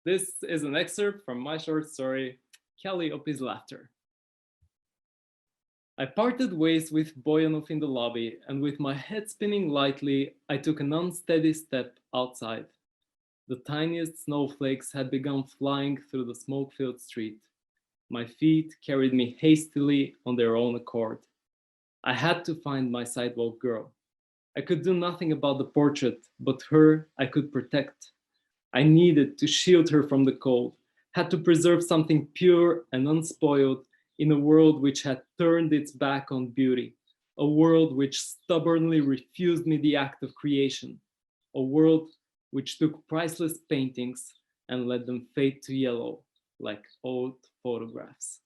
This is an excerpt from my short story, Calliope's Laughter. I parted ways with Boyanov in the lobby, and with my head spinning lightly, I took an unsteady step outside. The tiniest snowflakes had begun flying through the smoke-filled street. My feet carried me hastily on their own accord. I had to find my sidewalk girl. I could do nothing about the portrait, but her I could protect. I needed to shield her from the cold, had to preserve something pure and unspoiled in a world which had turned its back on beauty, a world which stubbornly refused me the act of creation, a world which took priceless paintings and let them fade to yellow like old photographs.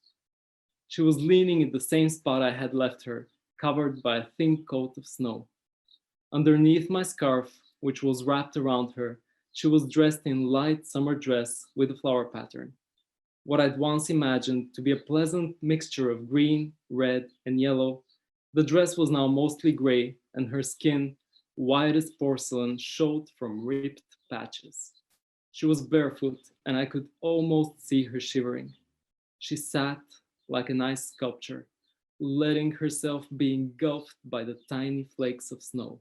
She was leaning in the same spot I had left her, covered by a thin coat of snow. Underneath my scarf, which was wrapped around her, she was dressed in light summer dress with a flower pattern. What I'd once imagined to be a pleasant mixture of green, red, and yellow, the dress was now mostly gray, and her skin, white as porcelain, showed from ripped patches. She was barefoot, and I could almost see her shivering. She sat like an ice sculpture, letting herself be engulfed by the tiny flakes of snow.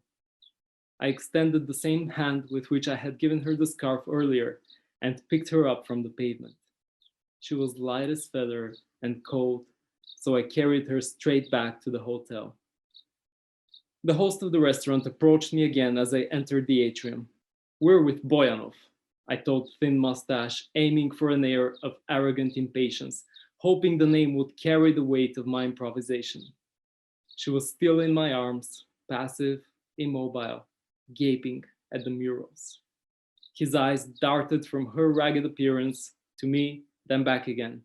I extended the same hand with which I had given her the scarf earlier and picked her up from the pavement. She was light as feather and cold, so I carried her straight back to the hotel. The host of the restaurant approached me again as I entered the atrium. "We're with Boyanov," I told Thin Mustache, aiming for an air of arrogant impatience, hoping the name would carry the weight of my improvisation. She was still in my arms, passive, immobile, gaping at the murals. His eyes darted from her ragged appearance to me, then back again.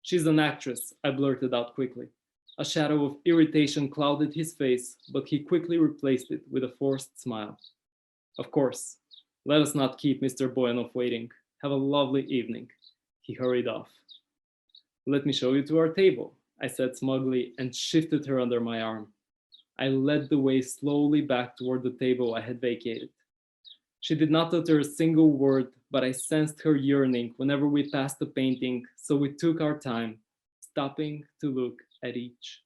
"She's an actress," I blurted out quickly. A shadow of irritation clouded his face, but he quickly replaced it with a forced smile. "Of course. Let us not keep Mr. Boyanov waiting. Have a lovely evening." He hurried off. "Let me show you to our table," I said smugly and shifted her under my arm. I led the way slowly back toward the table I had vacated. She did not utter a single word, but I sensed her yearning whenever we passed a painting, so we took our time, stopping to look at each.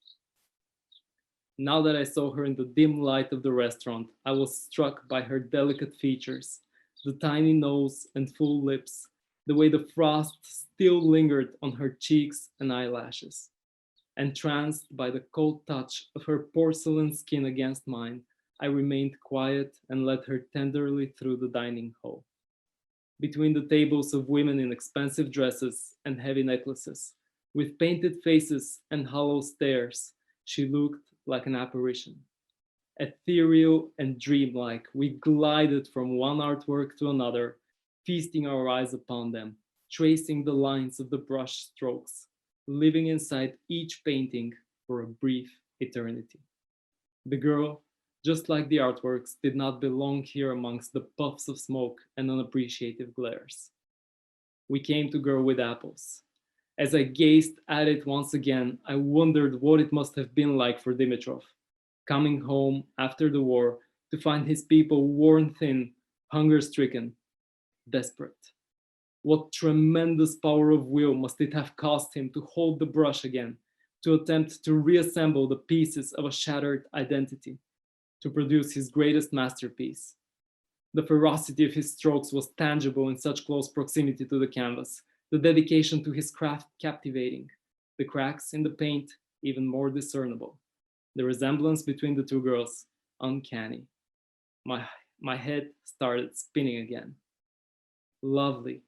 Now that I saw her in the dim light of the restaurant, I was struck by her delicate features, the tiny nose and full lips, the way the frost still lingered on her cheeks and eyelashes. Entranced by the cold touch of her porcelain skin against mine, I remained quiet and led her tenderly through the dining hall. Between the tables of women in expensive dresses and heavy necklaces, with painted faces and hollow stares, she looked like an apparition. Ethereal and dreamlike, we glided from one artwork to another, feasting our eyes upon them, tracing the lines of the brush strokes, living inside each painting for a brief eternity. The girl, just like the artworks, did not belong here amongst the puffs of smoke and unappreciative glares. We came to Girl with Apples. As I gazed at it once again, I wondered what it must have been like for Dimitrov, coming home after the war to find his people worn thin, hunger-stricken, desperate. What tremendous power of will must it have cost him to hold the brush again, to attempt to reassemble the pieces of a shattered identity, to produce his greatest masterpiece. The ferocity of his strokes was tangible in such close proximity to the canvas, the dedication to his craft captivating, the cracks in the paint even more discernible, the resemblance between the two girls uncanny. My head started spinning again. Lovely.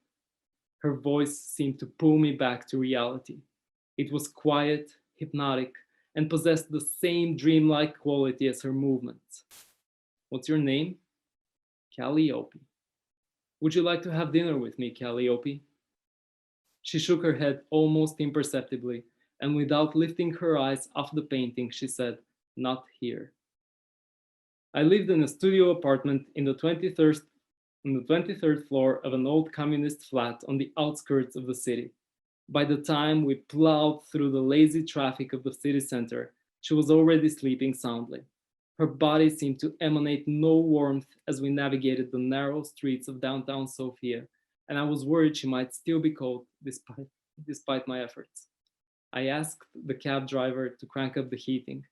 Her voice seemed to pull me back to reality. It was quiet, hypnotic, and possessed the same dreamlike quality as her movements. "What's your name?" "Calliope." "Would you like to have dinner with me, Calliope?" She shook her head almost imperceptibly, and without lifting her eyes off the painting, she said, "Not here." I lived in a studio apartment in the 23rd floor of an old communist flat on the outskirts of the city. By the time we plowed through the lazy traffic of the city center, she was already sleeping soundly. Her body seemed to emanate no warmth as we navigated the narrow streets of downtown Sofia, and I was worried she might still be cold despite my efforts. I asked the cab driver to crank up the heating.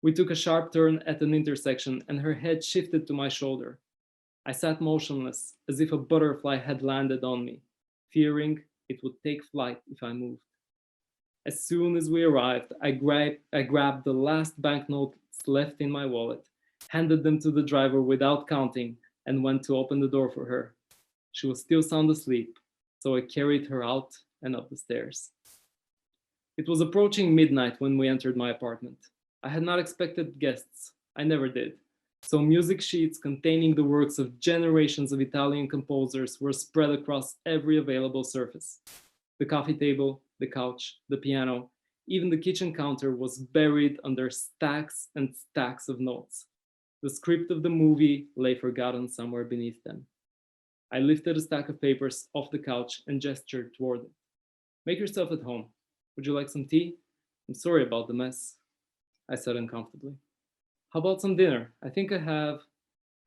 We took a sharp turn at an intersection, and her head shifted to my shoulder. I sat motionless, as if a butterfly had landed on me, fearing it would take flight if I moved. As soon as we arrived, I grabbed the last banknotes left in my wallet, handed them to the driver without counting, and went to open the door for her. She was still sound asleep, so I carried her out and up the stairs. It was approaching midnight when we entered my apartment. I had not expected guests. I never did. So music sheets containing the works of generations of Italian composers were spread across every available surface. The coffee table, the couch, the piano, even the kitchen counter was buried under stacks and stacks of notes. The script of the movie lay forgotten somewhere beneath them. I lifted a stack of papers off the couch and gestured toward it. Make yourself at home. Would you like some tea? I'm sorry about the mess, I said uncomfortably. How about some dinner? I think I have.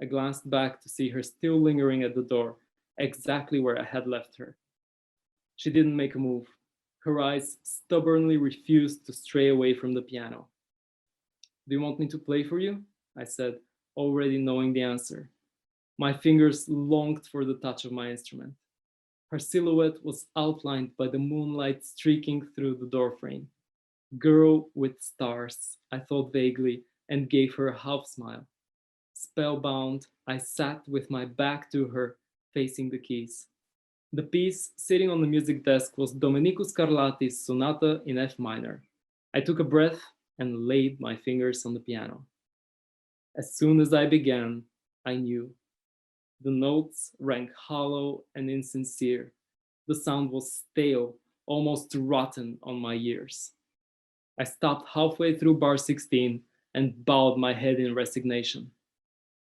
I glanced back to see her still lingering at the door, exactly where I had left her. She didn't make a move. Her eyes stubbornly refused to stray away from the piano. Do you want me to play for you? I said, already knowing the answer. My fingers longed for the touch of my instrument. Her silhouette was outlined by the moonlight streaking through the doorframe. Girl with stars, I thought vaguely, and gave her a half smile. Spellbound, I sat with my back to her, facing the keys. The piece sitting on the music desk was Domenico Scarlatti's Sonata in F minor. I took a breath and laid my fingers on the piano. As soon as I began, I knew. The notes rang hollow and insincere. The sound was stale, almost rotten on my ears. I stopped halfway through bar 16 and bowed my head in resignation.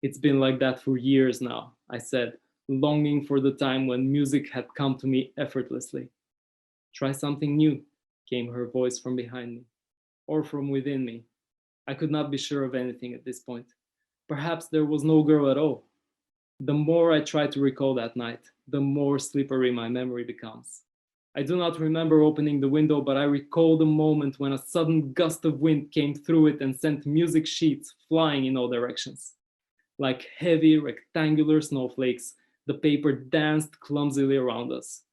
It's been like that for years now, I said, longing for the time when music had come to me effortlessly. Try something new, came her voice from behind me, or from within me. I could not be sure of anything at this point. Perhaps there was no girl at all. The more I try to recall that night, the more slippery my memory becomes. I do not remember opening the window, but I recall the moment when a sudden gust of wind came through it and sent music sheets flying in all directions. Like heavy rectangular snowflakes, the paper danced clumsily around us.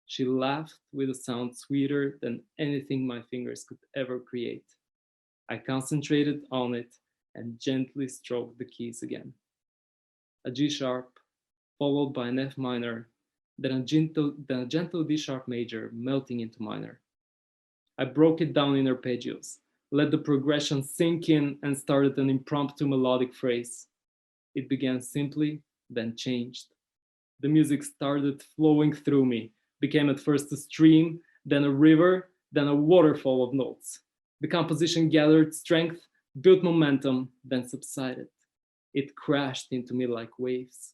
She laughed with a sound sweeter than anything my fingers could ever create. I concentrated on it and gently stroked the keys again. A G sharp, followed by an F minor, then a gentle D sharp major melting into minor. I broke it down in arpeggios, let the progression sink in, and started an impromptu melodic phrase. It began simply, then changed. The music started flowing through me, became at first a stream, then a river, then a waterfall of notes. The composition gathered strength, built momentum, then subsided. It crashed into me like waves.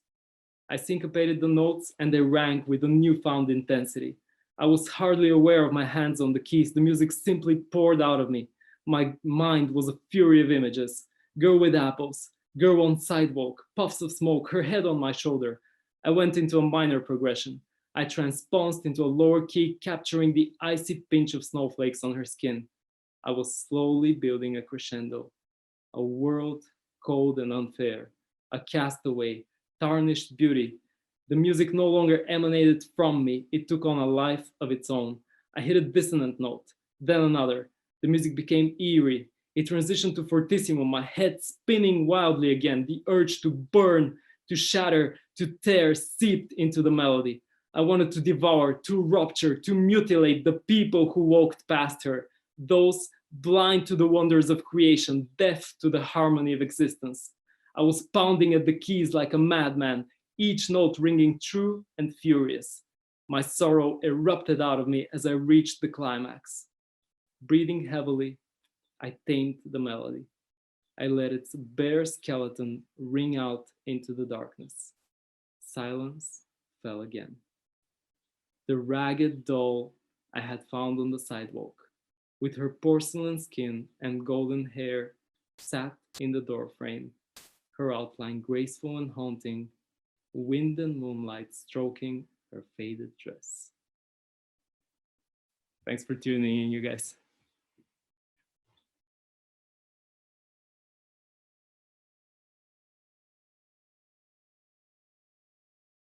I syncopated the notes and they rang with a newfound intensity. I was hardly aware of my hands on the keys. The music simply poured out of me. My mind was a fury of images. Girl with apples, girl on sidewalk, puffs of smoke, her head on my shoulder. I went into a minor progression. I transposed into a lower key, capturing the icy pinch of snowflakes on her skin. I was slowly building a crescendo. A world cold and unfair. A castaway, tarnished beauty. The music no longer emanated from me. It took on a life of its own. I hit a dissonant note, then another. The music became eerie. It transitioned to fortissimo, my head spinning wildly again. The urge to burn, to shatter, to tear seeped into the melody. I wanted to devour, to rupture, to mutilate the people who walked past her, those blind to the wonders of creation, deaf to the harmony of existence. I was pounding at the keys like a madman, each note ringing true and furious. My sorrow erupted out of me as I reached the climax. Breathing heavily, I tamed the melody. I let its bare skeleton ring out into the darkness. Silence fell again. The ragged doll I had found on the sidewalk, with her porcelain skin and golden hair, sat in the doorframe, her outline graceful and haunting, wind and moonlight stroking her faded dress. Thanks for tuning in, you guys.